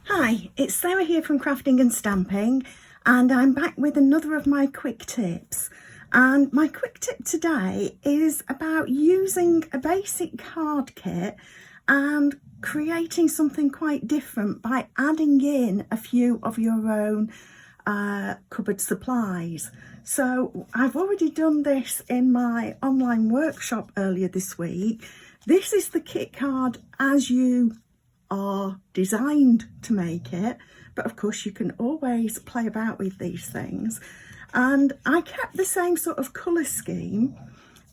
Hi, it's Sarah here from Crafting and Stamping, and I'm back with another of my quick tips. And my quick tip today is about using a basic card kit and creating something quite different by adding in a few of your own cupboard supplies. So I've already done this in my online workshop earlier this week. This is the kit card as you are designed to make it, but of course you can always play about with these things. And I kept the same sort of colour scheme,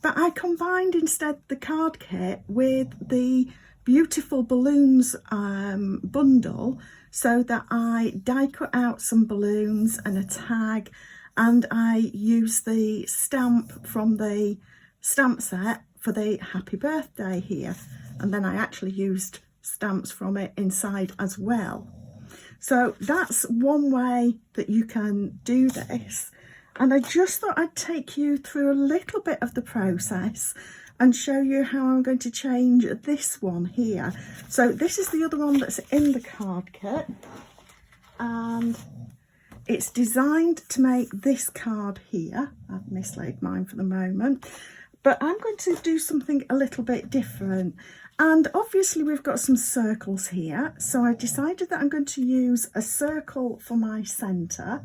but I combined instead the card kit with the beautiful balloons bundle, so that I die cut out some balloons and a tag, and I used the stamp from the stamp set for the happy birthday here, and then I actually used stamps from it inside as well. So that's one way that you can do this, and I just thought I'd take you through a little bit of the process and show you how I'm going to change this one here. So this is the other one that's in the card kit, and it's designed to make this card here. I've mislaid mine for the moment, but I'm going to do something a little bit different. And obviously we've got some circles here, so I decided that I'm going to use a circle for my centre.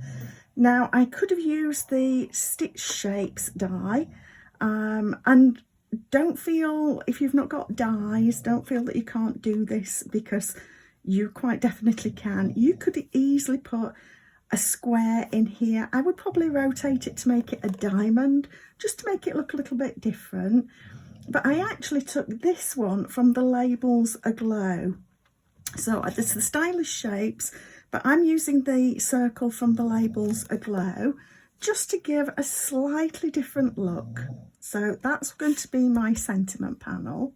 Now I could have used the Stitch Shapes die, and don't feel, if you've not got dies, don't feel that you can't do this, because you quite definitely can. You could easily put a square in here. I would probably rotate it to make it a diamond, just to make it look a little bit different. But I actually took this one from the Labels Aglow. So it's the Stylish Shapes, but I'm using the circle from the Labels Aglow just to give a slightly different look. So that's going to be my sentiment panel.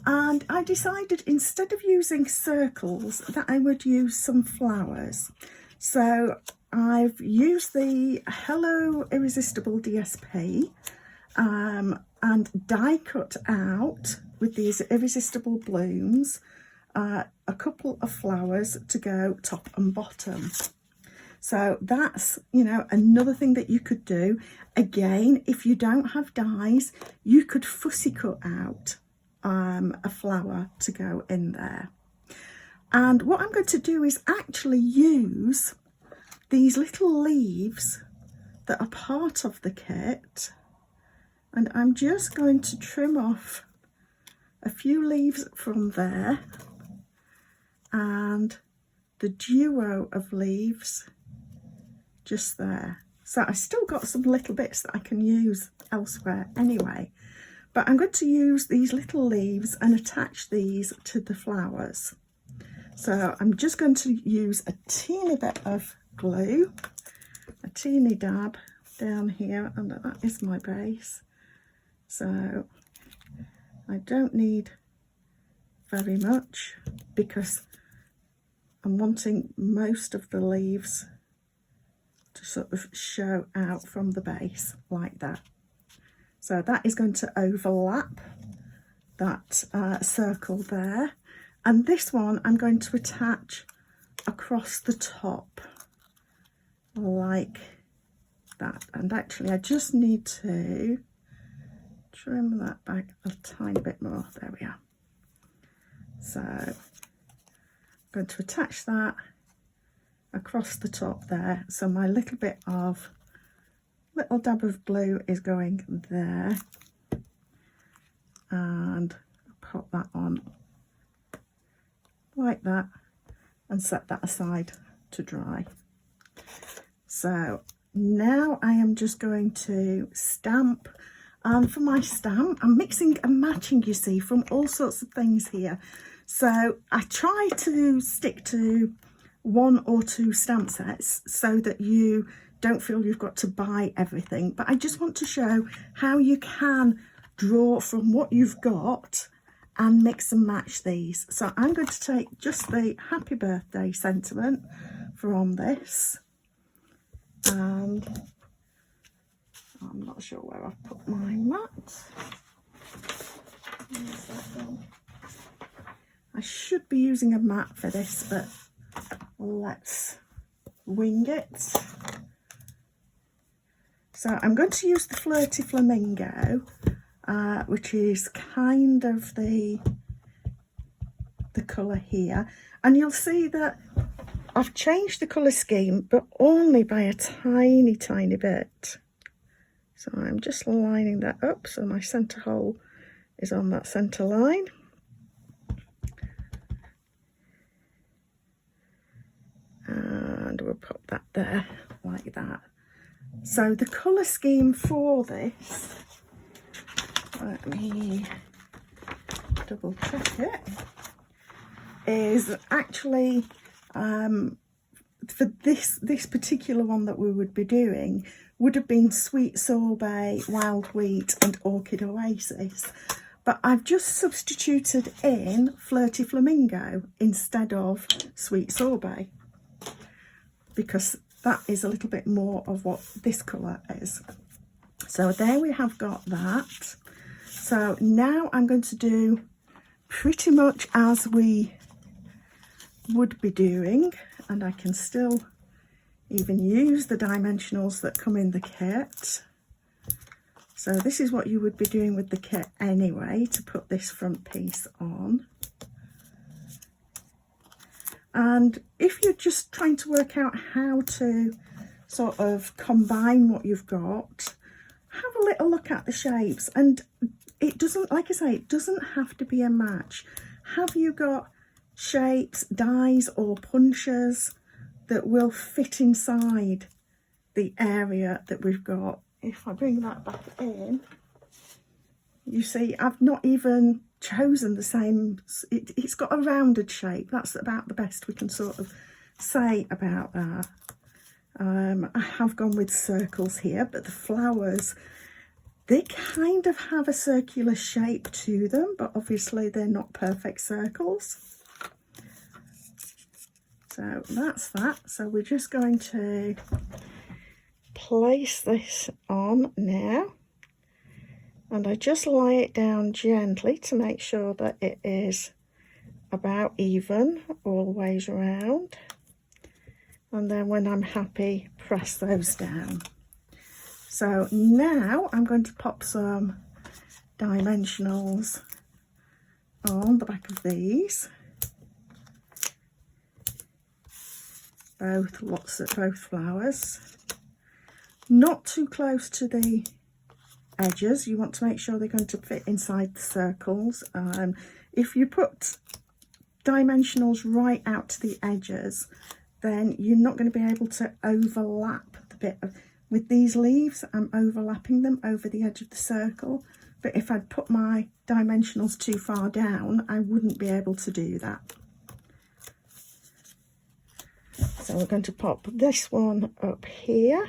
And I decided instead of using circles that I would use some flowers. So I've used the Hello Irresistible DSP, and die cut out with these irresistible blooms a couple of flowers to go top and bottom. So that's, you know, another thing that you could do. Again, if you don't have dies, you could fussy cut out a flower to go in there. And what I'm going to do is actually use these little leaves that are part of the kit, and I'm just going to trim off a few leaves from there and the duo of leaves just there. So I still got some little bits that I can use elsewhere anyway, but I'm going to use these little leaves and attach these to the flowers. So I'm just going to use a teeny bit of glue, a teeny dab down here, and that is my base. So I don't need very much, because I'm wanting most of the leaves to sort of show out from the base like that. So that is going to overlap that circle there. And this one I'm going to attach across the top like that. And actually I just need to trim that back a tiny bit more. There we are. So I'm going to attach that across the top there. So my little dab of blue is going there, and pop that on like that and set that aside to dry. So now I am just going to stamp. And for my stamp, I'm mixing and matching, you see, from all sorts of things here. So I try to stick to 1 or 2 stamp sets so that you don't feel you've got to buy everything. But I just want to show how you can draw from what you've got and mix and match these. So I'm going to take just the happy birthday sentiment from this, and I'm not sure where I've put my mat. I should be using a mat for this, but let's wing it. So I'm going to use the Flirty Flamingo, which is kind of the colour here, and you'll see that I've changed the colour scheme, but only by a tiny bit. So I'm just lining that up so my centre hole is on that centre line. And we'll pop that there like that. So the colour scheme for this, let me double check it, is actually for this particular one that we would be doing would have been Sweet Sorbet, Wild Wheat and Orchid Oasis, but I've just substituted in Flirty Flamingo instead of Sweet Sorbet, because that is a little bit more of what this colour is. So there we have got that. So now I'm going to do pretty much as we would be doing, and I can still even use the dimensionals that come in the kit. So this is what you would be doing with the kit anyway, to put this front piece on. And if you're just trying to work out how to sort of combine what you've got, have a little look at the shapes. And it doesn't, like I say, it doesn't have to be a match. Have you got shapes, dies or punches that will fit inside the area that we've got? If I bring that back in, you see I've not even chosen the same, it's got a rounded shape. That's about the best we can sort of say about that. I have gone with circles here, but the flowers, they kind of have a circular shape to them, but obviously they're not perfect circles. So that's that. So we're just going to place this on now, and I just lie it down gently to make sure that it is about even all the ways around, and then when I'm happy, press those down. So now I'm going to pop some dimensionals on the back of these, both flowers, not too close to the edges. You want to make sure they're going to fit inside the circles. If you put dimensionals right out to the edges, then you're not going to be able to overlap the bit of, with these leaves, I'm overlapping them over the edge of the circle, but if I'd put my dimensionals too far down, I wouldn't be able to do that. So we're going to pop this one up here.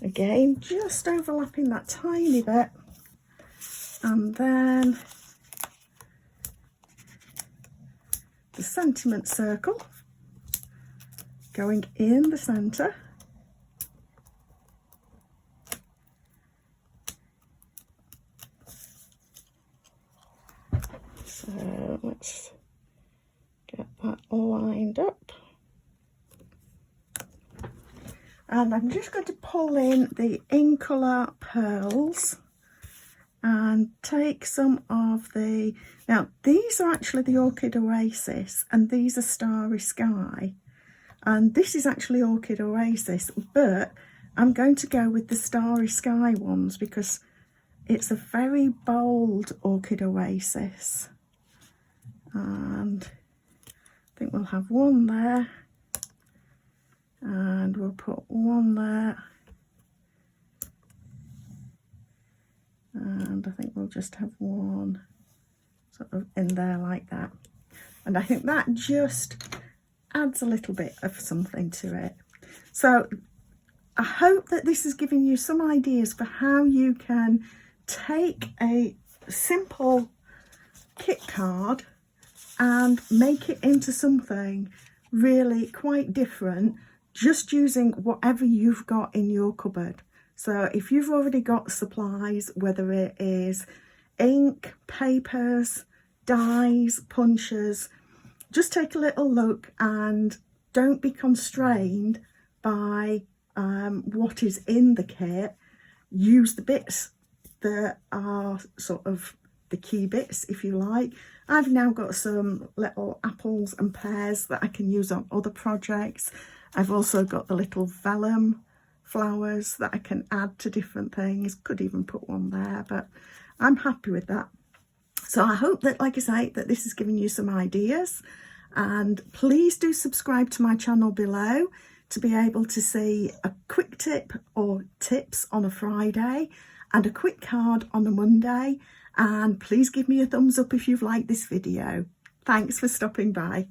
Again, just overlapping that tiny bit, and then the sentiment circle going in the centre. So let's get that lined up. And I'm just going to pull in the In-Colour pearls and take some of the, now these are actually the Orchid Oasis and these are Starry Sky, and this is actually Orchid Oasis, but I'm going to go with the Starry Sky ones because it's a very bold Orchid Oasis. And I think we'll have one there, and we'll put one there, and I think we'll just have one sort of in there like that. And I think that just adds a little bit of something to it. So I hope that this is giving you some ideas for how you can take a simple kit card and make it into something really quite different, just using whatever you've got in your cupboard. So if you've already got supplies, whether it is ink, papers, dies, punches, just take a little look and don't be constrained by what is in the kit. Use the bits that are sort of the key bits, if you like. I've now got some little apples and pears that I can use on other projects. I've also got the little vellum flowers that I can add to different things. Could even put one there, but I'm happy with that. So I hope that, like I say, that this has given you some ideas, and please do subscribe to my channel below to be able to see a quick tip or tips on a Friday and a quick card on a Monday. And please give me a thumbs up if you've liked this video. Thanks for stopping by.